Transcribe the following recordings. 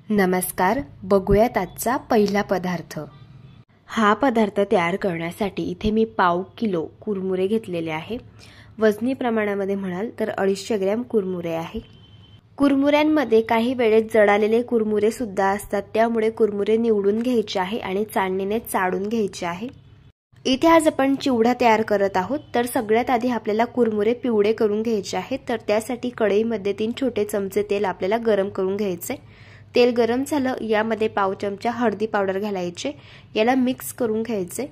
नमस्कार, बघूयात आजचा पहिला पदार्थ। हा पदार्थ तयार करण्यासाठी इथे मी पाव किलो कुरमुरे घेतलेले आहे। वजनी प्रमाणामध्ये म्हणाल तर 250 ग्रॅम कुरमुरे आहे। कुरमुऱ्यांमध्ये काही वेळेस जळालेले कुरमुरे सुद्धा असतात, त्यामुळे कुरमुरे निवडून घ्यायचे आहे आणि चाळणीने चाळून घ्यायचे आहे। इथे आज आपण चिवडा तयार करत आहोत, तर सगळ्यात आधी आपल्याला कुरमुरे पिवळे करून घ्यायचे आहेत। तर त्यासाठी कढईमध्ये 3 छोटे चमचे तेल आपल्याला गरम करून घ्यायचे। तेल गरम झालं, यामध्ये पाव चमचा हळदी पावडर घालायचे, याला मिक्स करून घ्यायचे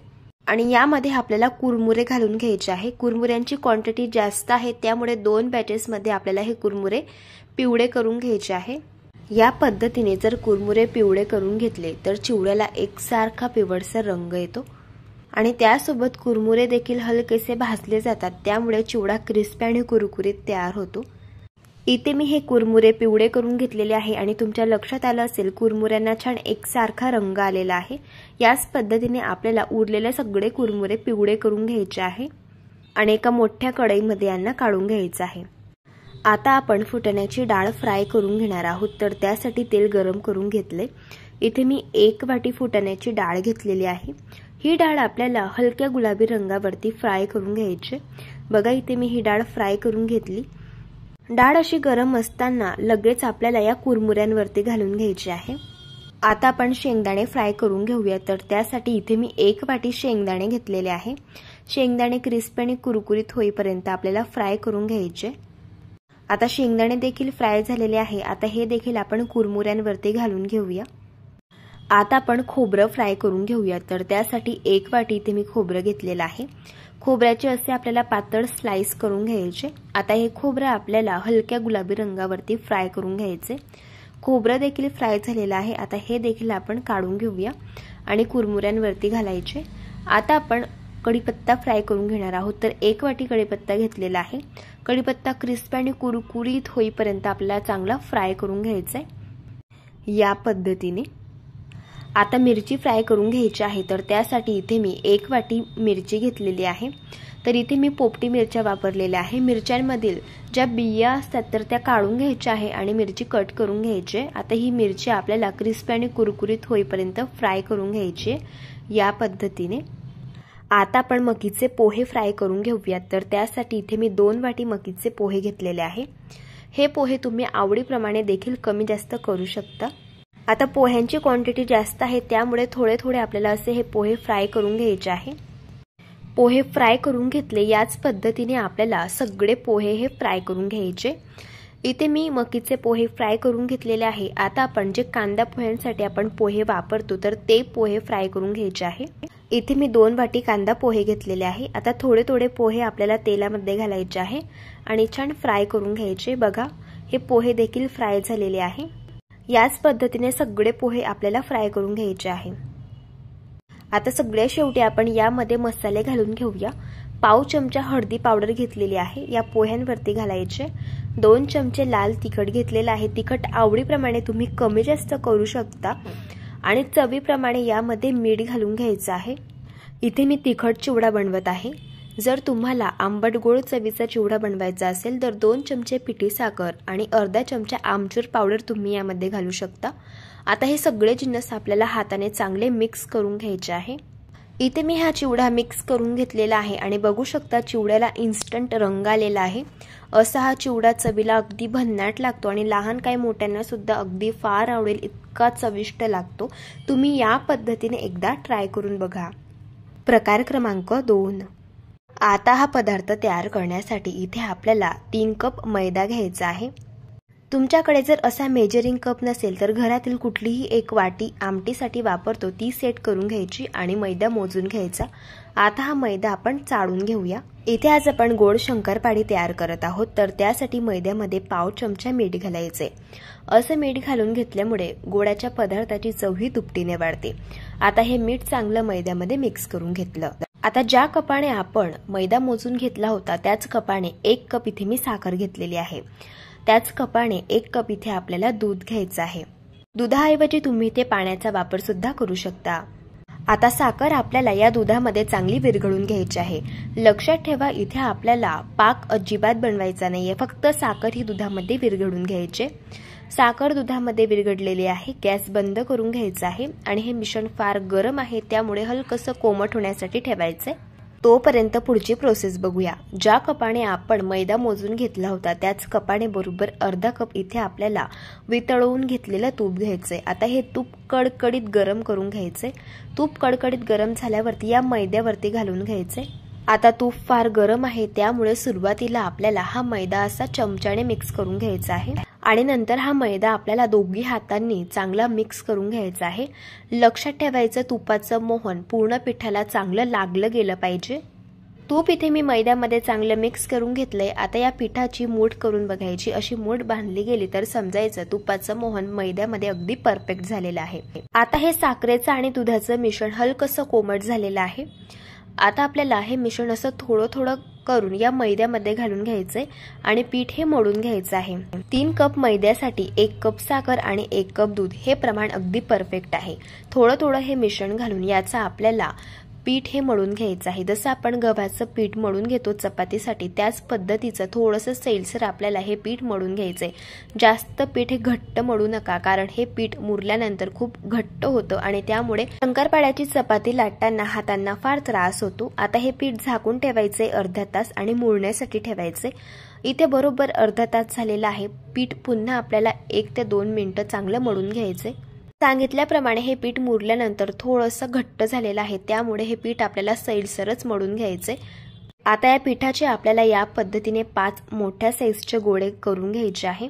आणि यामध्ये आपल्याला कुरमुरे घालून घ्यायचे आहे। कुरमुऱ्यांची क्वांटिटी जास्त आहे, त्यामुळे 2 बॅचेस मध्ये आपल्याला हे कुरमुरे पिवळे करून घ्यायचे आहे। या पद्धतीने जर कुरमुरे पिवळे करून घेतले तर चिवड्याला एकसारखा पिवळसर रंग येतो आणि त्यासोबत कुरमुरे देखील हलकेसे भाजले जातात, त्यामुळे चिवडा क्रिस्पी आणि कुरकुरीत तयार होतो। इथे मी हे कुरमुरे पिवळे करून घेतलेले आहे आणि तुमच्या लक्षात आलं असेल कुरमुऱ्यांना छान एकसारखा रंग आलेला आहे। याच पद्धतीने आपल्याला उरलेले सगळे कुरमुरे पिवळे करून घ्यायचे आहे आणि एका मोठ्या कढईमध्ये यांना काढून घ्यायचं आहे। आता आपण फुटाण्याची डाळ फ्राय करून घेणार आहोत, तर त्यासाठी तेल गरम करून घेतले। इथे मी 1 वाटी फुटाण्याची डाळ घेतलेली आहे। ही डाळ आपल्याला हलक्या गुलाबी रंगावरती फ्राय करून घ्यायची। बघा, इथे मी ही डाळ फ्राय करून घेतली। डाळ अशी गरम असताना लगेच आपल्याला या कुरमुऱ्यांवरती घालून घ्यायची आहे। आता आपण शेंगदाणे फ्राय करून घेऊया, तर त्यासाठी इथे मी 1 वाटी शेंगदाणे घेतलेले आहे। शेंगदाणे क्रिस्पी आणि कुरकुरीत होईपर्यंत आपल्याला फ्राय करून घ्यायचे। आता शेंगदाणे देखील फ्राय झालेले आहे। आता हे देखील आपण कुरमुऱ्यांवरती घालून घेऊया। आता आपण खोबरं फ्राय करून घेऊया, तर त्यासाठी 1 वाटी इथे मी खोबरं घेतलेलं आहे। खोबऱ्याचे असे आपल्याला पातळ स्लाइस करून घ्यायचे। आता हे खोबरं आपल्याला हलक्या गुलाबी रंगावरती फ्राय करून घ्यायचे। खोबरं देखील फ्राय झालेलं आहे। आता हे देखील आपण काढून घेऊया आणि कुरमुऱ्यांवरती घालायचे। आता आपण कढीपत्ता फ्राय करून घेणार आहोत, तर 1 वाटी कढीपत्ता घेतलेला आहे। कढीपत्ता क्रिस्पी आणि कुरकुरीत होईपर्यंत आपल्याला चांगला फ्राय करून घ्यायचा आहे या पद्धतीने। आता मिरची फ्राय करून घ्यायची आहे, तर त्यासाठी इथे मी 1 वाटी मिरची घेतलेली आहे। तर इथे मी पोपटी मिरच्या वापरलेल्या आहे। मिरच्यांमधील ज्या बिया असतात तर त्या काढून घ्यायच्या आहे आणि मिरची कट करून घ्यायची। आता ही मिरची आपल्याला क्रिस्पी आणि कुरकुरीत होईपर्यंत फ्राय करून घ्यायची या पद्धतीने। आता आपण मकीचे पोहे फ्राय करून घेऊयात, तर त्यासाठी इथे मी 2 वाटी मकीचे पोहे घेतलेले आहे। हे पोहे तुम्ही आवडीप्रमाणे देखील कमी जास्त करू शकता। आता पोह्यांची क्वांटिटी जास्त आहे, त्यामुळे थोडे थोडे आपल्याला असे हे पोहे फ्राय करून घ्यायचे आहे। पोहे फ्राय करून घेतले, याच पद्धतीने आपल्याला सगळे पोहे हे फ्राय करून घ्यायचे। इथे मी मकीचे पोहे फ्राय करून घेतलेले आहे। आता आपण जे कांदा पोह्यांसाठी आपण पोहे वापरतो, तर ते पोहे फ्राय करून घ्यायचे आहे। इथे मी 2 वाटी कांदा पोहे घेतलेले आहे। आता थोडे थोडे पोहे आपल्याला तेलामध्ये घालायचे आहे आणि छान फ्राय करून घ्यायचे। बघा, हे पोहे देखील फ्राय झालेले आहे। याच पद्धतीने सगळे पोहे आपल्याला फ्राय करून घ्यायचे आहे। आता सगळ्या शेवटी आपण यामध्ये मसाले घालून घेऊया। पाव चमचा हळदी पावडर घेतलेली आहे, या पोह्यांवरती घालायचे। 2 चमचे लाल तिखट घेतलेला आहे। तिखट आवडीप्रमाणे तुम्ही कमी जास्त करू शकता आणि चवीप्रमाणे यामध्ये मीठ घालून घ्यायचं आहे। इथे मी तिखट चिवडा बनवत आहे। जर तुम्हाला आंबट गोड चवीचा चिवडा बनवायचा असेल तर 2 चमचे पिठी साखर आणि अर्धा चमचा आमचूर पावडर तुम्ही यामध्ये घालू शकता। आता हे सगळे जिन्नस आपल्याला हाताने चांगले मिक्स करून घ्यायचे आहे। इथे मी हा चिवडा मिक्स करून घेतलेला आहे आणि बघू शकता चिवड्याला इन्स्टंट रंग आलेला आहे। असा हा चिवडा चवीला अगदी भन्नाट लागतो आणि लहान काय मोठ्यांना सुद्धा अगदी फार आवडेल इतका चविष्ट लागतो। तुम्ही या पद्धतीने एकदा ट्राय करून बघा। प्रकार क्रमांक 2। आता हा पदार्थ तयार करण्यासाठी इथे आपल्याला 3 कप मैदा घ्यायचा आहे। तुमच्याकडे जर असा मेजरिंग कप नसेल तर घरातील कुठलीही एक वाटी आमटीसाठी वापरतो ती सेट करून घ्यायची आणि मैदा मोजून घ्यायचा। आता हा मैदा आपण चाळून घेऊया। इथे आज आपण गोड शंकरपाळी तयार करत आहोत, तर त्यासाठी मैद्यामध्ये पाव चमचा मीठ घालायचे। असं मीठ घालून घेतल्यामुळे गोडाच्या पदार्थाची चवही दुपटीने वाढते। आता हे मीठ चांगलं मैद्यामध्ये मिक्स करून घेतलं। आता ज्या कपाने आपण मैदा मोजून घेतला होता त्याच कपाने 1 कप इथे मी साखर घेतलेली आहे। त्याच कपाने 1 कप इथे आपल्याला दूध घ्यायचं आहे। दुधाऐवजी तुम्ही इथे पाण्याचा वापर सुद्धा करू शकता। आता साखर आपल्याला या दुधामध्ये चांगली विरघळून घ्यायची आहे। लक्षात ठेवा, इथे आपल्याला पाक अजिबात बनवायचा नाहीये, फक्त साखर ही दुधामध्ये विरघळून घ्यायची। साखर दुधामध्ये विरघळलेली आहे। गॅस बंद करून घ्यायचा आहे आणि हे मिश्रण फार गरम आहे त्यामुळे हलकसं कोमट होण्यासाठी ठेवायचे। तोपर्यंत पुढची प्रोसेस बघूया। ज्या कपाने आपण मैदा मोजून घेतला होता त्याच कपाने बरोबर अर्धा कप इथे आपल्याला वितळवून घेतलेलं तूप घ्यायचंय। आता हे तूप कडकडीत गरम करून घ्यायचे। तूप कडकडीत गरम झाल्यावरती या मैद्यावरती घालून घ्यायचे। आता तूप फार गरम आहे त्यामुळे सुरुवातीला आपल्याला हा मैदा असा चमच्याने मिक्स करून घ्यायचा आहे आणि नंतर हा मैदा आपल्याला दोघी हातांनी चांगला मिक्स करून घ्यायचा आहे। लक्षात ठेवायचं तुपाचं मोहन पूर्ण पिठाला चांगलं लागलं गेलं पाहिजे। तूप इथे मी मैद्यामध्ये चांगलं मिक्स करून घेतलंय। आता या पिठाची मूठ करून बघायची। अशी मूठ बांधली गेली तर समजायचं तुपाचं मोहन मैद्यामध्ये अगदी परफेक्ट झालेलं आहे। आता हे साखरेचं आणि दुधाचं मिश्रण हलकसं कोमट झालेलं आहे। आता आपल्याला हे मिश्रण असं थोडं थोडं करून या मैद्यामध्ये घालून घ्यायचे आणि पीठ हे मळून घ्यायचं आहे। 3 कप मैद्यासाठी 1 कप साखर आणि 1 कप दूध हे प्रमाण अगदी परफेक्ट आहे। थोडं थोडं हे मिश्रण घालून याचा आपल्याला पीठ हे मळून घ्यायचं आहे। जसं आपण गव्हाचं पीठ मळून घेतो चपातीसाठी त्याच पद्धतीचं थोडंसं सैलसर आपल्याला हे पीठ मळून घ्यायचंय। जास्त पीठ हे घट्ट मळू नका कारण हे पीठ मुरल्यानंतर खूप घट्ट होतं आणि त्यामुळे शंकरपाळ्याची चपाती लाटताना हातांना फार त्रास होतो। आता हे पीठ झाकून ठेवायचे अर्धा तास आणि मुरण्यासाठी ठेवायचे। इथे बरोबर अर्धा तास झालेला आहे। पीठ पुन्हा आपल्याला 1 ते 2 मिनिटं चांगलं मळून घ्यायचे। सांगितल्याप्रमाणे हे पीठ मुरल्यानंतर थोडंसं घट्ट झालेलं आहे त्यामुळे हे पीठ आपल्याला सैलसरच मळून घ्यायचे। आता या पिठाचे आपल्याला या पद्धतीने 5 मोठ्या साईजचे गोळे करून घ्यायचे आहे।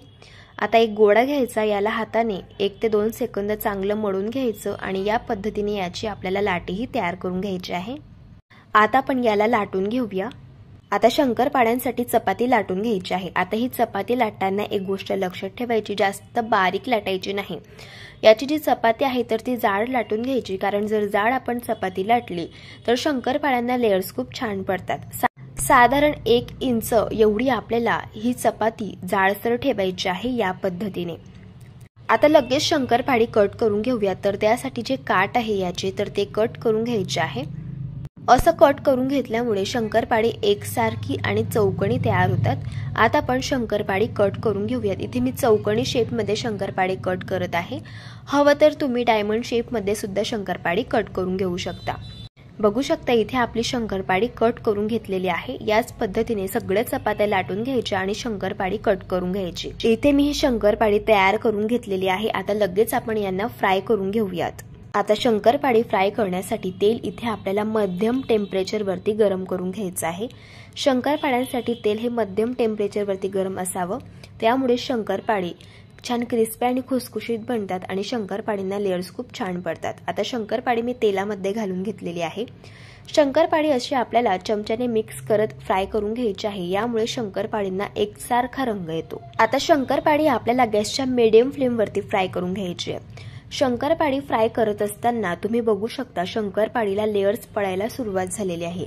आता एक गोळा घ्यायचा, याला हाताने 1 ते 2 सेकंद चांगलं मळून घ्यायचं आणि या पद्धतीने याची आपल्याला लाटीही तयार करून घ्यायची आहे। आता आपण याला लाटून घेऊया। आता शंकरपाळ्यांसाठी चपाती लाटून घ्यायची आहे। आता ही चपाती लाटताना एक गोष्ट लक्षात ठेवायची, जास्त बारीक लाटायची नाही। याची जी चपाती आहे तर ती जाड लाटून घ्यायची कारण जर जाड आपण चपाती लाटली तर शंकरपाळ्यांना लेयर्स खूप छान पडतात। साधारण 1 इंच एवढी आपल्याला ही चपाती जाडसर ठेवायची आहे या पद्धतीने। आता लगेच शंकरपाळी कट करून घेऊया। तर त्यासाठी जे काट आहे याचे तर ते कट करून घ्यायचे आहे। असं कट करून घेतल्यामुळे शंकरपाळी एकसारखी आणि चौकोनी तयार होतात। आता आपण शंकरपाळी कट करून घेऊयात। इथे मी चौकोनी शेपमध्ये शंकरपाळी कट करत आहे। हवं तर तुम्ही डायमंड शेपमध्ये सुद्धा शंकरपाळी कट करून घेऊ शकता। बघू शकता इथे आपली शंकरपाळी कट करून घेतलेली आहे। याच पद्धतीने सगळ्या चपात्या लाटून घ्यायच्या आणि शंकरपाळी कट करून घ्यायची। इथे मी ही शंकरपाळी तयार करून घेतलेली आहे। आता लगेच आपण यांना फ्राय करून घेऊयात। आता शंकरपाळी फ्राय करण्यासाठी तेल इथे आपल्याला मध्यम टेम्परेचरवरती गरम करून घ्यायचं आहे। शंकरपाळ्यांसाठी तेल हे मध्यम टेम्परेचरवरती गरम असावं, त्यामुळे शंकरपाळी छान क्रिस्पी आणि खुसखुशीत बनतात आणि शंकरपाळींना लेयर्स खूप छान पडतात। आता शंकरपाळी मी तेलामध्ये घालून घेतलेली आहे। शंकरपाळी अशी आपल्याला चमच्याने मिक्स करत फ्राय करून घ्यायची आहे, यामुळे शंकरपाळींना एकसारखा रंग येतो। आता शंकरपाळी आपल्याला गॅसच्या मीडियम फ्लेमवरती फ्राय करून घ्यायची आहे। शंकरपाळी फ्राय करत असताना तुम्ही बघू शकता शंकरपाळीला लेयर्स पडायला सुरुवात झालेली आहे।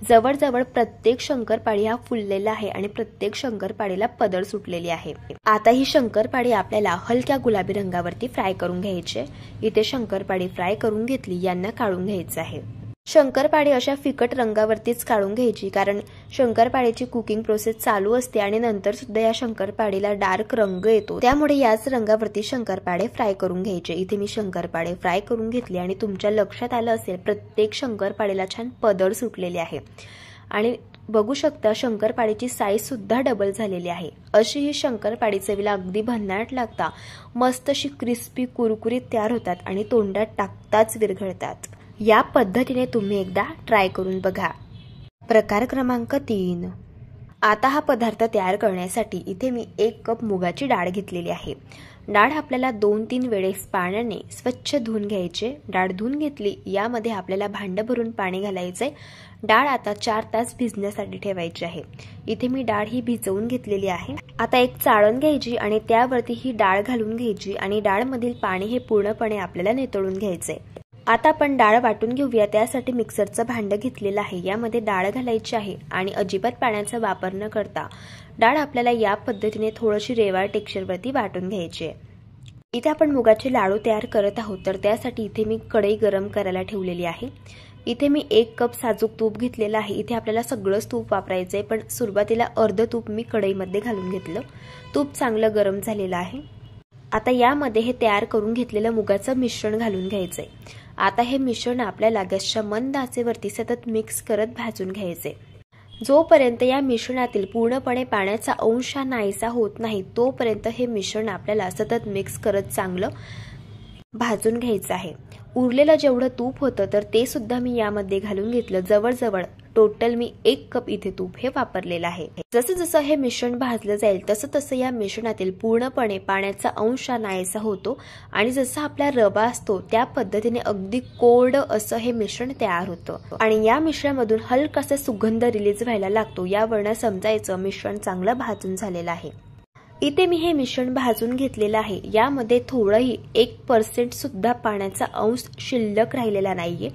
जवळजवळ प्रत्येक शंकरपाळी हा फुललेला आहे आणि प्रत्येक शंकरपाळीला पदर सुटलेली आहे। आता ही शंकरपाळी आपल्याला हलक्या गुलाबी रंगावरती फ्राय करून घ्यायची आहे। इथे शंकरपाळी फ्राय करून घेतली, यांना काढून घ्यायचं आहे। शंकरपाळी अशा फिकट रंगावरतीच काढून घ्यायची कारण शंकरपाळीची कुकिंग प्रोसेस चालू असते आणि नंतर सुद्धा या शंकरपाळीला डार्क रंग येतो, त्यामुळे याच रंगावरती शंकरपाळे फ्राय करून घ्यायचे। इथे मी शंकरपाळे फ्राय करून घेतले आणि तुमच्या लक्षात आलं असेल प्रत्येक शंकरपाळीला छान पदर सुटलेले आहे आणि बघू शकता शंकरपाळीची साईज सुद्धा डबल झालेली आहे। अशी ही शंकरपाळी चवीला अगदी भन्नाट लागता, मस्त अशी क्रिस्पी कुरकुरीत तयार होतात आणि तोंडात टाकताच विरघळतात। या पद्धतीने तुम्ही एकदा ट्राय करून बघा। प्रकार क्रमांक 3। आता हा पदार्थ तयार करण्यासाठी इथे मी 1 कप मुगाची डाळ घेतलेली आहे। डाळ आपल्याला 2-3 वेळेस पाण्याने स्वच्छ धुवून घ्यायचे। डाळ धुवून घेतली, यामध्ये आपल्याला भांडं भरून पाणी घालायचे। डाळ आता 4 तास भिजण्यासाठी ठेवायची आहे। इथे मी डाळ ही भिजवून घेतलेली आहे। आता एक चाळण घ्यायची आणि त्यावरती ही डाळ घालून घ्यायची आणि डाळमधील पाणी हे पूर्णपणे आपल्याला नितळून घ्यायचे। आता आपण डाळ वाटून घेऊया। त्यासाठी मिक्सरचं भांडं घेतलेलं आहे, यामध्ये डाळ घालायची आहे आणि अजिबात पाण्याचा वापर न करता डाळ आपल्याला या पद्धतीने थोडीशी रेवाळ टेक्स्चरवरती वाटून घ्यायची आहे। इथे आपण मुगाचे लाडू तयार करत आहोत, तर त्यासाठी इथे मी कढई गरम करायला ठेवलेली आहे। इथे मी 1 कप साजूक तूप घेतलेलं आहे। इथे आपल्याला सगळंच तूप वापरायचंय, पण सुरुवातीला अर्ध तूप मी कढईमध्ये घालून घेतलं। तूप चांगलं गरम झालेलं आहे। आता यामध्ये हे तयार करून घेतलेलं मुगाचं मिश्रण घालून घ्यायचंय। आता हे मिश्रण आपल्याला गॅसच्या मंद आचेवरती सतत मिक्स करत भाजून घ्यायचे। जोपर्यंत या मिश्रणातील पूर्णपणे पाण्याचा अंश नाहीसा होत नाही तोपर्यंत हे मिश्रण आपल्याला सतत मिक्स करत चांगलं भाजून घ्यायचं आहे। उरलेलं जेवढं तूप होतं तर ते सुद्धा मी यामध्ये घालून घेतलं। जवळजवळ टोटल मी 1 कप इथे तूप हे वापरलेलं आहे। जसं जसं हे मिश्रण भाजलं जाईल तसं तसं या मिश्रणातील पूर्णपणे पाण्याचा अंश नाहीसा होतो आणि जसं आपला रवा असतो त्या पद्धतीने अगदी कोरड असं हे मिश्रण तयार होतं आणि या मिश्रणामधून हलकासा सुगंध रिलीज व्हायला लागतो। यावरून समजायचं मिश्रण चांगलं भाजून झालेलं आहे। इथे मी हे मिश्रण भाजून घेतलेलं आहे। यामध्ये थोडंही 1% सुद्धा पाण्याचा अंश शिल्लक राहिलेला नाहीये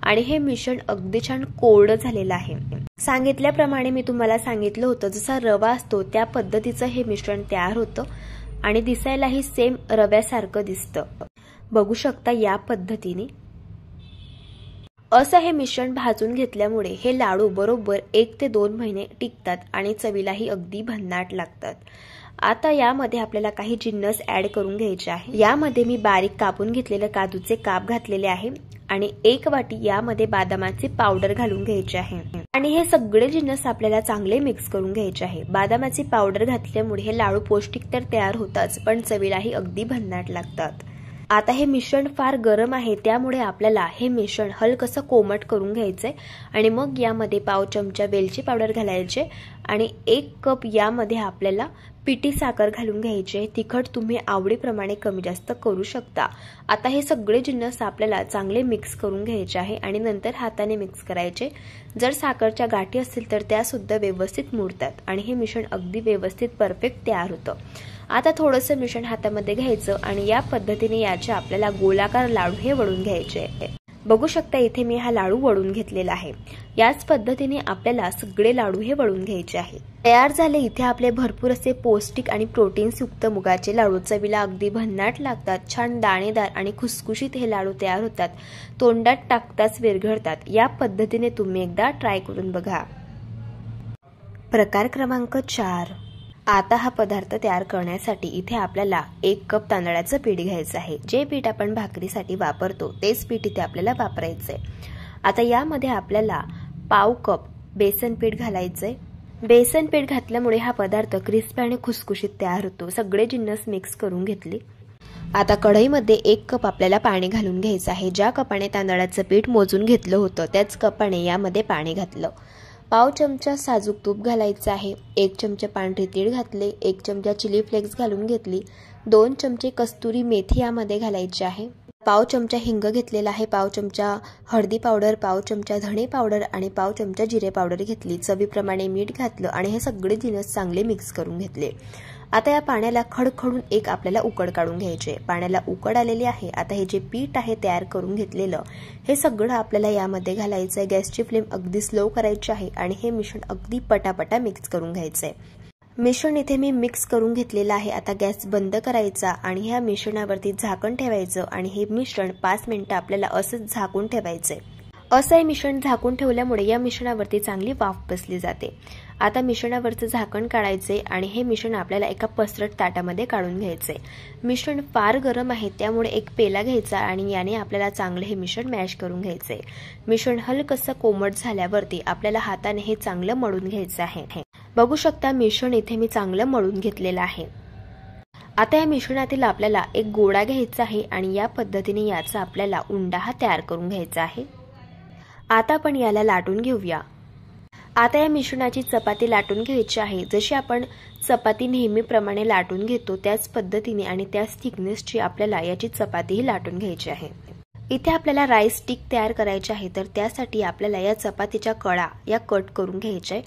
आणि हे मिश्रण अगदी छान कोरडं झालेलं आहे। सांगितल्याप्रमाणे मी तुम्हाला सांगितलं होतं जसा रवा असतो त्या पद्धतीचं हे मिश्रण तयार होतं आणि दिसायलाही सेम रव्यासारखं दिसतं। बघू शकता या पद्धतीने असं हे मिश्रण भाजून घेतल्यामुळे हे लाडू बरोबर 1 ते 2 महिने टिकतात आणि चवीलाही अगदी भन्नाट लागतात। आता यामध्ये आपल्याला काही जिन्नस ऍड करून घ्यायचे आहे। यामध्ये मी बारीक कापून घेतलेले काजूचे काप घातलेले आहे आणि 1 वाटी यामध्ये बदामाची पावडर घालून घ्यायची आहे आणि हे सगळे जिन्नस आपल्याला चांगले मिक्स करून घ्यायचे आहे। बदामाची पावडर घातल्यामुळे हे लाडू पौष्टिक तर तयार होतात पण चवीलाही अगदी भन्नाट लागतात। आता हे मिश्रण फार गरम आहे त्यामुळे आपल्याला हे मिश्रण हलकसं कोमट करून घ्यायचंय आणि मग यामध्ये पाव चमचा वेलची पावडर घालायचे आणि 1 कप यामध्ये आपल्याला पिठी साखर घालून घ्यायचे। तिखट तुम्ही आवडीप्रमाणे कमी जास्त करू शकता। आता हे सगळे जिन्नस आपल्याला चांगले मिक्स करून घ्यायचे आहे आणि नंतर हाताने मिक्स करायचे। जर साखरच्या गाठी असतील तर त्या सुद्धा व्यवस्थित मुरतात आणि हे मिश्रण अगदी व्यवस्थित परफेक्ट तयार होतं। आता थोडंसं मिश्रण हातामध्ये घ्यायचं आणि या पद्धतीने याचे आपल्याला गोलाकार लाडू हे वळून घ्यायचे। बघू शकता इथे मी हा लाडू वळून घेतलेला आहे। याच पद्धतीने आपल्याला सगळे लाडू हे वळून घ्यायचे आहे। तयार झाले इथे आपले भरपूर असे पौष्टिक आणि प्रोटीन्स युक्त मुगाचे लाडू। चवीला अगदी भन्नाट लागतात, छान दाणेदार आणि खुसखुशीत हे लाडू तयार होतात। तोंडात टाकताच विरघळतात। या पद्धतीने तुम्ही एकदा ट्राय करून बघा। प्रकार क्रमांक 4। आता हा पदार्थ तयार करण्यासाठी इथे आपल्याला 1 कप तांदळाचं पीठ घ्यायचं आहे। जे पीठ आपण भाकरीसाठी वापरतो तेच पीठ इथे आपल्याला वापरायचंय। आता यामध्ये आपल्याला पाव कप बेसन पीठ घालायचंय। बेसन पीठ घातल्यामुळे हा पदार्थ क्रिस्पी आणि खुसखुशीत तयार होतो। सगळे जिन्नस मिक्स करून घेतले। आता कढईमध्ये 1 कप आपल्याला पाणी घालून घ्यायचं आहे। ज्या कपाने तांदळाचं पीठ मोजून घेतलं होतं त्याच कपाने यामध्ये पाणी घातलं। पाव चमचा साजूक तूप घालायचं आहे। 1 चमचा पांढरी तीळ घातले। 1 चमचा चिली फ्लेक्स घालून घेतली। 2 चमचे कस्तुरी मेथी यामध्ये घालायची आहे। पाव चमचा हिंग घेतलेला आहे। पाव चमचा हळदी पावडर, पाव चमचा धणे पावडर आणि पाव चमचा जिरे पावडर घेतली। चवीप्रमाणे मीठ घातलं आणि हे सगळे जिन्नस चांगले मिक्स करून घेतले। आता या पाण्याला खडखडून एक आपल्याला उकड काढून घ्यायचे। पाण्याला उकड आलेली आहे। आता हे जे पीठ आहे तयार करून घेतलेलं हे सगळं आपल्याला यामध्ये घालायचं आहे। गॅसची फ्लेम अगदी स्लो करायची आहे आणि हे मिश्रण अगदी पटापटा मिक्स करून घ्यायचंय। मिश्रण इथे मी मिक्स करून घेतलेलं आहे। आता गॅस बंद करायचा आणि ह्या मिश्रणावरती झाकण ठेवायचं आणि हे मिश्रण 5 मिनिटं आपल्याला असंच झाकून ठेवायचंय। असं हे मिश्रण झाकून ठेवल्यामुळे या मिश्रणावरती चांगली वाफ बसली जाते। आता मिश्रणावरचं झाकण काढायचे आणि हे मिश्रण आपल्याला एका पसरट ताटामध्ये काढून घ्यायचे। मिश्रण फार गरम आहे त्यामुळे एक पेला घ्यायचा आणि याने आपल्याला चांगले हे मिश्रण मॅश करून घ्यायचे। मिश्रण हलकसं कोमट झाल्यावरती आपल्याला हाताने हे चांगलं मळून घ्यायचं आहे। बघू शकता मिश्रण इथे मी चांगलं मळून घेतलेलं आहे। आता या मिश्रणातील आपल्याला एक गोळा घ्यायचा आहे आणि या पद्धतीने याचा आपल्याला उंडा हा तयार करून घ्यायचा आहे। आता आपण याला लाटून घेऊया। आता या मिश्रणाची चपाती लाटून घ्यायची आहे। जशी आपण चपाती नेहमीप्रमाणे लाटून घेतो त्याच पद्धतीने आणि त्याच थिकनेसची आपल्याला याची चपातीही लाटून घ्यायची आहे। इथे आपल्याला राईस स्टिक तयार करायचे आहे तर त्यासाठी आपल्याला या चपातीच्या कळा या कट करून घ्यायच्या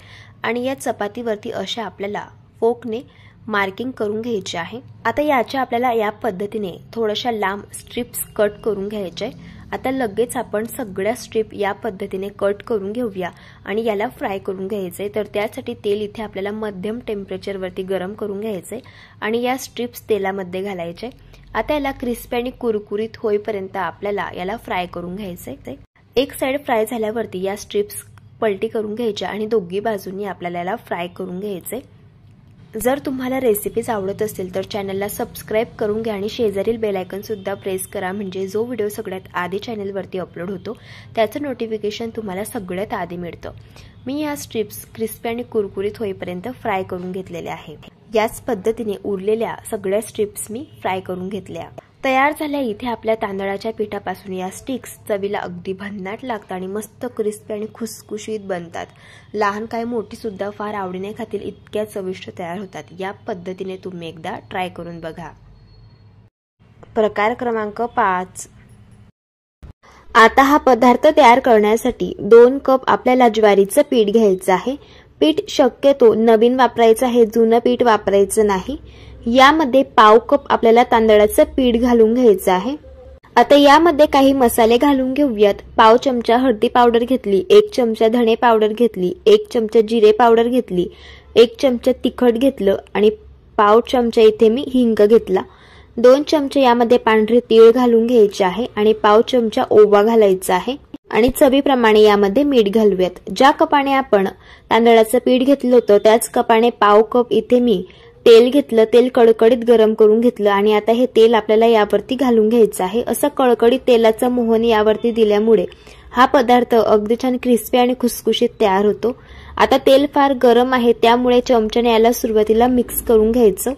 आणि या चपातीवरती अशा आपल्याला फोकने मार्किंग करून घ्यायचे आहे। आता याच्या आपल्याला या पद्धतीने थोड्याशा लांब स्ट्रिप्स कट करून घ्यायचे। आता लगेच आपण सगळ्या स्ट्रिप या पद्धतीने कट करून घेऊया आणि याला फ्राय करून घ्यायचे। तर त्यासाठी तेल इथे आपल्याला मध्यम टेम्परेचरवरती गरम करून घ्यायचे आणि या स्ट्रिप्स तेलामध्ये घालायचे। आता याला क्रिस्पी आणि कुरकुरीत होईपर्यंत आपल्याला याला फ्राय करून घ्यायचे। एक साइड फ्राय झाल्यावरती या स्ट्रिप्स पलटी करून घ्यायच्या आणि दोघी बाजूंनी आपल्याला याला फ्राय करून घ्यायचे। जर तुम्हाला रेसिपीज आवडत असतील तर चॅनलला सबस्क्राइब करून घ्या आणि शेजारील बेल आयकॉन सुद्धा प्रेस करा, म्हणजे जो व्हिडिओ सगळ्यात आधी चॅनलवरती अपलोड होतो त्याचं नोटिफिकेशन तुम्हाला सगळ्यात आधी मिळतं। मी या स्ट्रिप्स क्रिस्पी आणि कुरकुरीत होईपर्यंत फ्राय करून घेतलेल्या आहेत। याच पद्धतीने उरलेल्या सगळ्या स्ट्रिप्स मी फ्राय करून घेतल्या। तयार झाल्या इथे आपल्या तांदळाच्या पिठापासून या स्टिक्स चवीला अगदी भन्नाट लागतात आणि मस्त क्रिस्पी आणि खुसखुशीत बनतात। लहान काय मोठी सुद्धा फार आवडीने खातील इतक्या चविष्ट तयार होतात। या पद्धतीने तुम्ही एकदा ट्राय करून बघा। प्रकार क्रमांक 5। आता हा पदार्थ तयार करण्यासाठी 2 कप आपल्याला ज्वारीचं पीठ घ्यायचं आहे। पीठ शक्यतो नवीन वापरायचं आहे, जुनं पीठ वापरायचं नाही। यामध्ये पाव कप आपल्याला तांदळाचं पीठ घालून घ्यायचं आहे। आता यामध्ये काही मसाले घालून घेऊयात। पाव चमचा हळदी पावडर घेतली, 1 चमचा धणे पावडर घेतली, 1 चमचा जिरे पावडर घेतली, 1 चमचा तिखट घेतलं आणि पाव चमचा इथे मी हिंग घेतला। 2 चमचे यामध्ये पांढरे तीळ घालून घ्यायचे आहे आणि पाव चमचा ओवा घालायचा आहे आणि चवीप्रमाणे यामध्ये मीठ घालूयात। ज्या कपाने आपण तांदळाचं पीठ घेतलं होतं त्याच कपाने पाव कप इथे मी तेल घेतलं। तेल कडकडीत गरम करून घेतलं आणि आता हे तेल आपल्याला यावरती घालून घ्यायचं आहे। असं कडकडीत तेलाचं मोहन यावरती दिल्यामुळे हा पदार्थ अगदी छान क्रिस्पी आणि खुसखुशीत तयार होतो। आता तेल फार गरम आहे त्यामुळे चमच्याने याला सुरुवातीला मिक्स करून घ्यायचं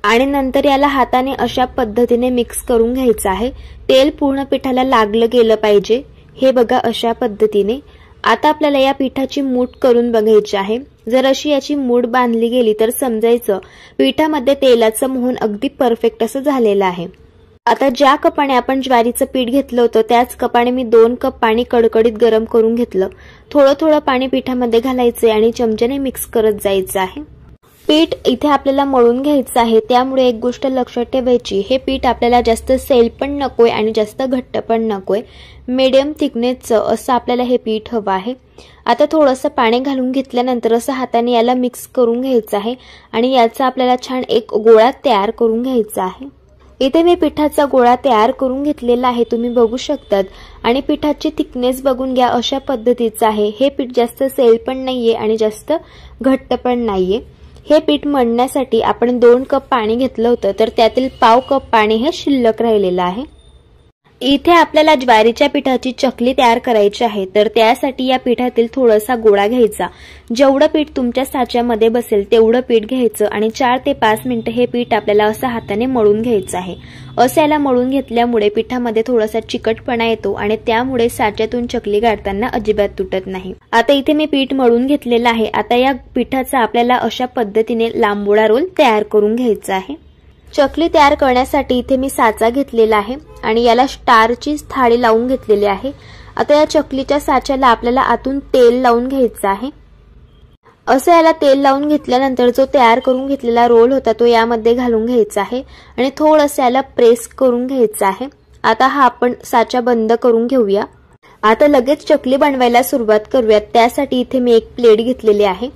आणि नंतर याला हाताने अशा पद्धतीने मिक्स करून घ्यायचं आहे। तेल पूर्ण पिठाला लागलं गेलं पाहिजे, हे बघा अशा पद्धतीने। आता आपल्याला या पिठाची मूठ करून बघायची आहे। जर अशी याची मूठ बांधली गेली तर समजायचं पिठामध्ये तेलाचं मोहन अगदी परफेक्ट असं झालेलं आहे। आता ज्या कपाने आपण ज्वारीचं पीठ घेतलं होतं त्याच कपाने मी 2 कप पाणी कडकडीत गरम करून घेतलं। थोडं थोडं पाणी पिठामध्ये घालायचं आणि चमच्याने मिक्स करत जायचं आहे। पीठ इथे आपल्याला मळून घ्यायचं आहे, त्यामुळे एक गोष्ट लक्षात ठेवायची, हे पीठ आपल्याला जास्त सैल पण नकोय आणि जास्त घट्ट पण नकोय, मीडियम थिकनेसचं असं आपल्याला हे पीठ हवं आहे। आता थोडंसं पाणी घालून घेतल्यानंतर असं हाताने याला मिक्स करून घ्यायचं आहे आणि याचा आपल्याला छान एक गोळा तयार करून घ्यायचा आहे। इथे मी पिठाचा गोळा तयार करून घेतलेला आहे, तुम्ही बघू शकतात आणि पिठाची थिकनेस बघून घ्या, अशा पद्धतीचं आहे। हे पीठ जास्त सैल पण नाहीये आणि जास्त घट्ट पण नाहीये। हे पीठ मळण्यासाठी आपण 2 कप पाणी घेतलं होतं तर त्यातील पाव कप पाणी हे शिल्लक राहिलेलं आहे। इथे आपल्याला ज्वारीच्या पिठाची चकली तयार करायची आहे, तर त्यासाठी या पिठातील थोडासा गोळा घ्यायचा। जेवढं पीठ तुमच्या साच्यामध्ये बसेल तेवढं पीठ घ्यायचं आणि 4 ते 5 मिनिटं हे पीठ आपल्याला असं हाताने मळून घ्यायचं आहे। असं याला मळून घेतल्यामुळे पिठामध्ये थोडासा चिकटपणा येतो आणि त्यामुळे साच्यातून चकली गाळताना अजिबात तुटत नाही। आता इथे मी पीठ मळून घेतलेलं आहे। आता या पिठाचा आपल्याला अशा पद्धतीने लांबोळा रोल तयार करून घ्यायचा आहे। चकली तयार करण्यासाठी इथे मी साचा घेतलेला आहे आणि याला स्टारची थाळी लावून घेतलेली आहे। आता या चकलीच्या साच्याला आपल्याला आतून तेल लावून घ्यायचं आहे। असं याला तेल लावून घेतल्यानंतर जो तयार करून घेतलेला रोल होता तो यामध्ये घालून घ्यायचा आहे आणि थोडंसं याला प्रेस करून घ्यायचं आहे। आता हा आपण साचा बंद करून घेऊया। आता लगेच चकली बनवायला सुरुवात करूयात। त्यासाठी इथे मी एक प्लेट घेतलेली आहे,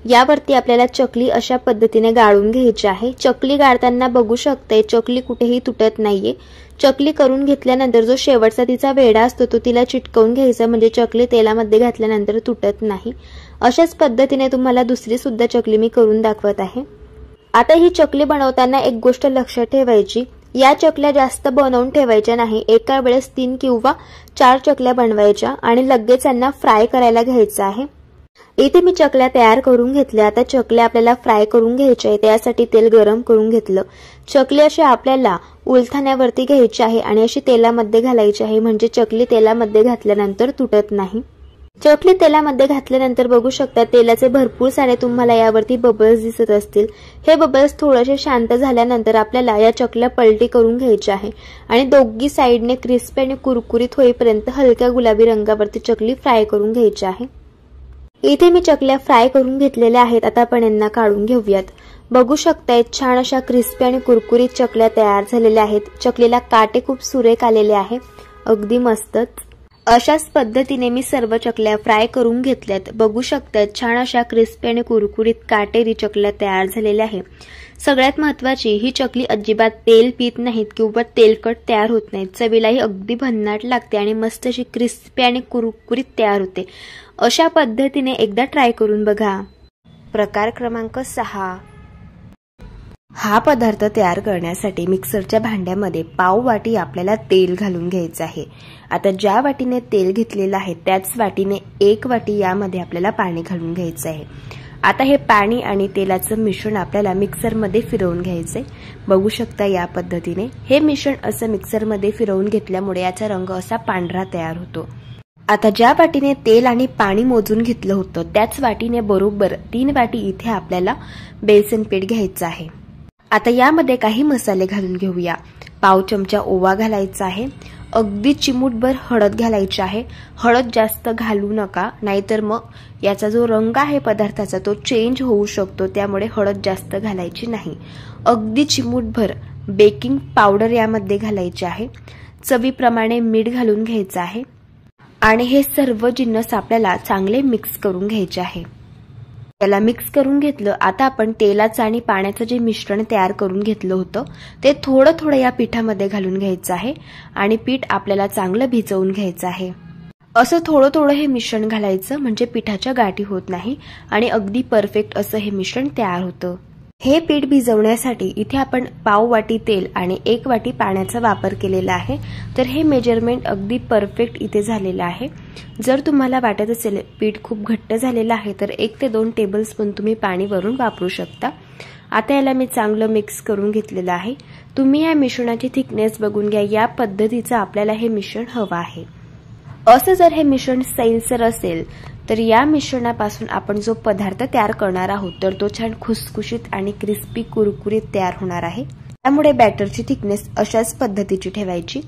यावरती आपल्याला चकली अशा पद्धतीने गाळून घ्यायची आहे। चकली गाळताना बघू शकताय चकली कुठेही तुटत नाहीये। चकली करून घेतल्यानंतर जो शेवटचा तिचा वेढा असतो तो तिला चिटकवून घ्यायचा, म्हणजे चकली तेलामध्ये घातल्यानंतर तुटत नाही। अशाच पद्धतीने तुम्हाला दुसरी सुद्धा चकली मी करून दाखवत आहे। आता ही चकली बनवताना एक गोष्ट लक्षात ठेवायची, या चकल्या जास्त बनवून ठेवायच्या नाही। एका वेळेस 3 किंवा 4 चकल्या बनवायच्या आणि लगेच त्यांना फ्राय करायला घ्यायचं आहे। इथे मी चकल्या तयार करून घेतल्या। आता चकल्या आपल्याला फ्राय करून घ्यायच्या आहे, त्यासाठी तेल गरम करून घेतलं। चकली अशी आपल्याला उलथाण्यावरती घ्यायची आहे आणि अशी तेलामध्ये घालायची आहे, म्हणजे चकली तेलामध्ये घातल्यानंतर तुटत नाही। चकली तेलामध्ये घातल्यानंतर बघू शकता तेलाचे भरपूर सारे तुम्हाला यावरती बबल्स दिसत असतील। हे बबल्स थोडेसे शांत झाल्यानंतर आपल्याला या चकल्या पलटी करून घ्यायच्या आहे आणि दोघी साइडने क्रिस्पी आणि कुरकुरीत होईपर्यंत हलक्या गुलाबी रंगावरती चकली फ्राय करून घ्यायची आहे। इथे मी चकल्या फ्राय करून घेतलेल्या आहेत। आता आपण यांना काढून घेऊयात। बघू शकताय छान अशा क्रिस्पी आणि कुरकुरीत चकल्या तयार झालेल्या आहेत। चकलीला काटे खूप सुरेख आलेले आहे, अगदी मस्तच। अशाच पद्धतीने मी सर्व चकल्या फ्राय करून घेतल्यात। बघू शकताय छान अशा क्रिस्पी आणि कुरकुरीत काटेरी चकल्या तयार झालेल्या आहेत। सगळ्यात महत्त्वाची ही चकली अजिबात तेल पीत नाहीत किंवा तेलकट तयार होत नाहीत। चवीलाही अगदी भन्नाट लागते आणि मस्त अशी क्रिस्पी आणि कुरकुरीत तयार होते। अशा पद्धतीने एकदा ट्राय करून बघा। प्रकार क्रमांक 6। हा पदार्थ तयार करण्यासाठी मिक्सरच्या भांड्यामध्ये पाव वाटी आपल्याला तेल घालून घ्यायचं आहे। आता ज्या वाटीने तेल घेतलेलं आहे त्याच वाटीने 1 वाटी यामध्ये आपल्याला पाणी घालून घ्यायचं आहे। आता हे पाणी आणि तेलाचं मिश्रण आपल्याला मिक्सरमध्ये फिरवून घ्यायचंय। बघू शकता या पद्धतीने हे मिश्रण असं मिक्सरमध्ये फिरवून घेतल्यामुळे याचा रंग असा पांढरा तयार होतो। आता ज्या वाटीने तेल आणि पाणी मोजून घेतलं होतं त्याच वाटीने बरोबर 3 वाटी इथे आपल्याला बेसन पीठ घ्यायचं आहे। आता यामध्ये काही मसाले घालून घेऊया। पाव चमचा ओवा घालायचा आहे, अगदी चिमूटभर हळद घालायची आहे। हळद जास्त घालू नका, नाहीतर मग याचा जो रंग आहे पदार्थाचा तो चेंज होऊ शकतो, त्यामुळे हळद जास्त घालायची नाही। अगदी चिमूटभर बेकिंग पावडर यामध्ये घालायची आहे। चवीप्रमाणे मीठ घालून घ्यायचं आहे आणि हे सर्व जिन्नस आपल्याला चांगले मिक्स करून घ्यायचे आहे। त्याला मिक्स करून घेतलं। आता आपण तेलाचं आणि पाण्याचं जे मिश्रण तयार करून घेतलं होतं ते थोडं थोडं या पिठामध्ये घालून घ्यायचं आहे आणि पीठ आपल्याला चांगलं भिजवून घ्यायचं आहे। असं थोडं थोडं हे मिश्रण घालायचं म्हणजे पिठाच्या गाठी होत नाही आणि अगदी परफेक्ट असं हे मिश्रण तयार होतं। हे पीठ भिजवण्यासाठी इथे आपण पाव वाटी तेल आणि 1 वाटी पाण्याचा वापर केलेला आहे, तर हे मेजरमेंट अगदी परफेक्ट इथे झालेलं आहे। जर तुम्हाला वाटत असेल पीठ खूप घट्ट झालेलं आहे तर 1 ते 2 टेबलस्पून तुम्ही पाणी वरून वापरू शकता। आता याला मी चांगलं मिक्स करून घेतलेलं आहे। तुम्ही या मिश्रणाची थिकनेस बघून घ्या, या पद्धतीचं आपल्याला हे मिश्रण हवं आहे। असं जर हे मिश्रण सैलसर असेल तर या मिश्रणापासून आपण जो पदार्थ तयार करणार आहोत तर तो छान खुसखुशीत आणि क्रिस्पी कुरकुरीत तयार होणार आहे। त्यामुळे बॅटरची थिकनेस अशाच पद्धतीची ठेवायची।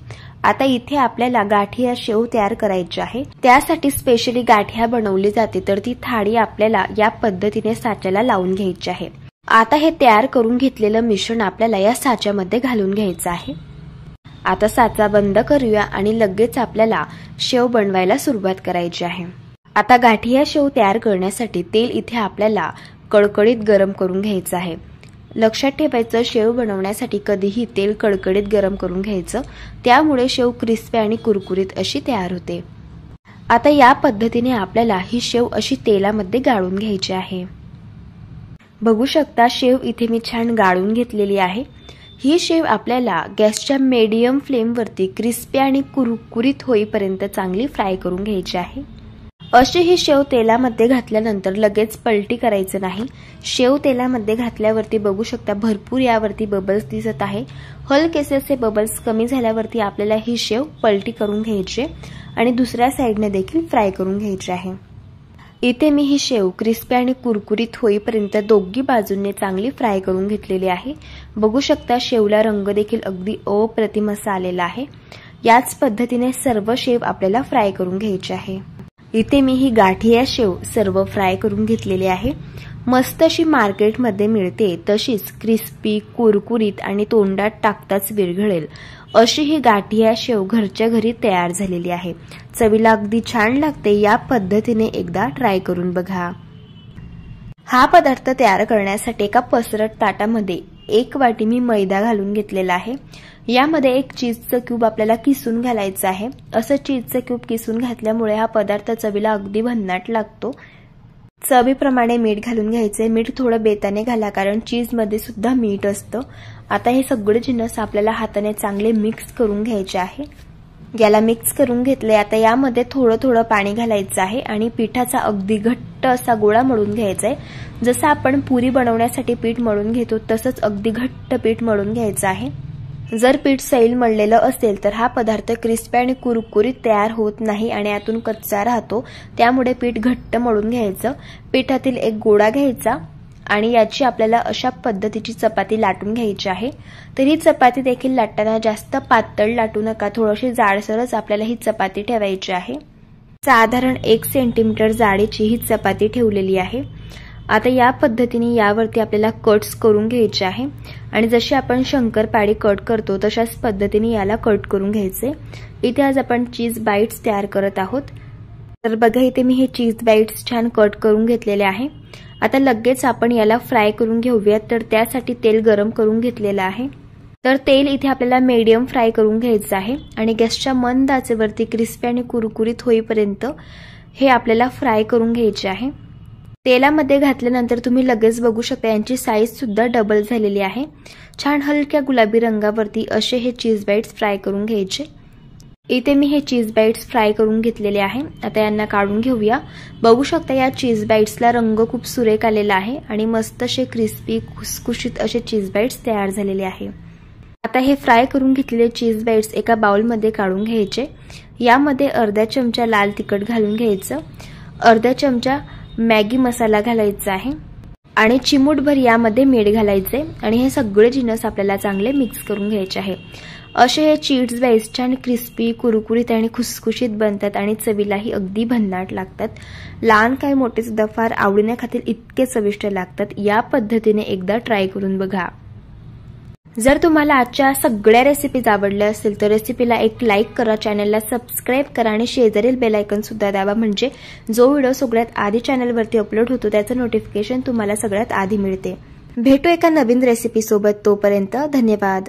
आता इथे आपल्याला गाठिया शेव तयार करायची आहे, त्यासाठी स्पेशली गाठिया बनवली जाते, तर ती थाळी आपल्याला या पद्धतीने साच्याला लावून घ्यायची आहे। आता हे तयार करून घेतलेलं मिश्रण आपल्याला या साच्यामध्ये घालून घ्यायचं आहे। आता साचा बंद करूया आणि लगेच आपल्याला शेव बनवायला सुरुवात करायची आहे। आता गाठिया शेव तयार करण्यासाठी तेल इथे आपल्याला कडकडीत गरम करून घ्यायचं आहे। लक्षात ठेवायचं, शेव बनवण्यासाठी कधीही तेल कडकडीत गरम करून घ्यायचं, त्यामुळे शेव क्रिस्पी आणि कुरकुरीत अशी तयार होते। आता या पद्धतीने आपल्याला ही शेव अशी तेलामध्ये गाळून घ्यायची आहे। बघू शकता शेव इथे मी छान गाळून घेतलेली आहे। ही शेव आपल्याला गॅसच्या मीडियम फ्लेमवरती क्रिस्पी आणि कुरकुरीत होईपर्यंत चांगली फ्राय करून घ्यायची आहे। अशी ही शेव तेलामध्ये घातल्यानंतर लगेच पलटी करायचं नाही। शेव तेलामध्ये घातल्यावरती बघू शकता भरपूर यावरती बबल्स दिसत आहे। हलकेसे असे बबल्स कमी झाल्यावरती आपल्याला ही शेव पलटी करून घ्यायची आणि दुसऱ्या साइडने देखील फ्राय करून घ्यायची आहे। इथे मी ही शेव क्रिस्पी आणि कुरकुरीत होईपर्यंत दोन्ही बाजूंनी चांगली फ्राय करून घेतलेली आहे। बघू शकता शेवला रंग देखील अगदी अप्रतिम असा आलेला आहे। याच पद्धतीने सर्व शेव आपल्याला फ्राय करून घ्यायची आहे। इथे मी ही गाठिया शेव सर्व फ्राय करून घेतलेली आहे। मस्त अशी मार्केटमध्ये मिळते तशीच क्रिस्पी कुरकुरीत आणि तोंडात टाकताच विरघळेल अशी ही गाठिया शेव घरच्या घरी तयार झालेली आहे। चवीला अगदी छान लागते, या पद्धतीने एकदा ट्राय करून बघा। हा पदार्थ तयार करण्यासाठी एका पसरट ताटामध्ये 1 वाटी मी मैदा घालून घेतलेला आहे। यामध्ये 1 चीजचं क्यूब आपल्याला किसून घालायचं आहे। असं चीजचं क्यूब किसून घातल्यामुळे हा पदार्थ चवीला अगदी भन्नाट लागतो। चवीप्रमाणे मीठ घालून घ्यायचे। मीठ थोडं बेताने घाला, कारण चीज मध्ये सुद्धा मीठ असतं। आता हे सगळे जिन्नस आपल्याला हाताने चांगले मिक्स करून घ्यायचे आहे। याला मिक्स करून घेतले। आता यामध्ये थोडं थोडं पाणी घालायचं आहे आणि पिठाचा अगदी घट्ट असा गोळा मळून घ्यायचा आहे। जसं आपण पुरी बनवण्यासाठी पीठ मळून घेतो तसंच अगदी घट्ट पीठ मळून घ्यायचं आहे। जर पीठ सैल मळलेलं असेल तर हा पदार्थ क्रिस्पी आणि कुरकुरीत तयार होत नाही आणि आतून कच्चा राहतो, त्यामुळे पीठ घट्ट मळून घ्यायचं। पिठातील एक गोळा घ्यायचा आणि याची आपल्याला अशा पद्धतीची चपाती लाटून घ्यायची आहे। तर ही चपाती देखील लाटताना जास्त पातळ लाटू नका, थोडीशी जाडसरच आपल्याला ही चपाती ठेवायची आहे। साधारण 1 सेंटीमीटर जाडीची ही चपाती ठेवलेली आहे। आता या पद्धतीने यावरती आपल्याला कट्स करून घ्यायचे आहे आणि जशी आपण शंकरपाळी कट करतो तशाच पद्धतीने याला कट करून घ्यायचे। इथे आज आपण चीज बाईट्स तयार करत आहोत। तर बघा इथे मी हे चीज बाईट्स छान कट करून घेतलेले आहे। आता लगेच आपण याला फ्राय करून घेऊयात, तर त्यासाठी तेल गरम करून घेतलेलं आहे। तर तेल इथे आपल्याला मीडियम फ्राय करून घ्यायचं आहे आणि गॅसच्या मंद आचेवरती क्रिस्पी आणि कुरकुरीत होईपर्यंत हे आपल्याला फ्राय करून घ्यायचे आहे। तेलामध्ये घातल्यानंतर तुम्ही लगेच बघू शकता यांची साईज सुद्धा डबल झालेली आहे। छान हलक्या गुलाबी रंगावरती असे हे चीज बाईट्स फ्राय करून घ्यायचे। इथे मी हे चीज बाईट्स फ्राय करून घेतलेले आहे। आता यांना काढून घेऊया। बघू शकता या चीज बाईट्सला रंग खूप सुरेख आलेला आहे आणि मस्त असे क्रिस्पी खुसखुशीत असे चीज बाईट्स तयार झालेले आहे। आता हे फ्राय करून घेतलेले चीज बाईट्स एका बाउलमध्ये काढून घ्यायचे। यामध्ये अर्धा चमचा लाल तिखट घालून घ्यायचं, अर्धा चमचा मॅगी मसाला घालायचा आहे आणि चिमूटभर यामध्ये मीठ घालायचे आणि हे सगळे जिन्नस आपल्याला चांगले मिक्स करून घ्यायचे आहे। असे हे चीज बाईट्स छान क्रिस्पी कुरकुरीत आणि खुसखुशीत बनतात आणि चवीलाही अगदी भन्नाट लागतात। लहान काय मोठे सुद्धा फार आवडीने खातील इतके चविष्ट लागतात। या पद्धतीने एकदा ट्राय करून बघा। जर तुम्हाला आजच्या सगळ्या रेसिपीज आवडल्या असतील तर रेसिपीला एक लाईक करा, चॅनलला सबस्क्राइब करा आणि शेजारील बेल आयकॉन सुद्धा दाबा, म्हणजे जो व्हिडिओ सगळ्यात आधी चॅनलवरती अपलोड होतो त्याचं नोटिफिकेशन तुम्हाला सगळ्यात आधी मिळते। भेटू एका नवीन रेसिपी सोबत, तोपर्यंत धन्यवाद।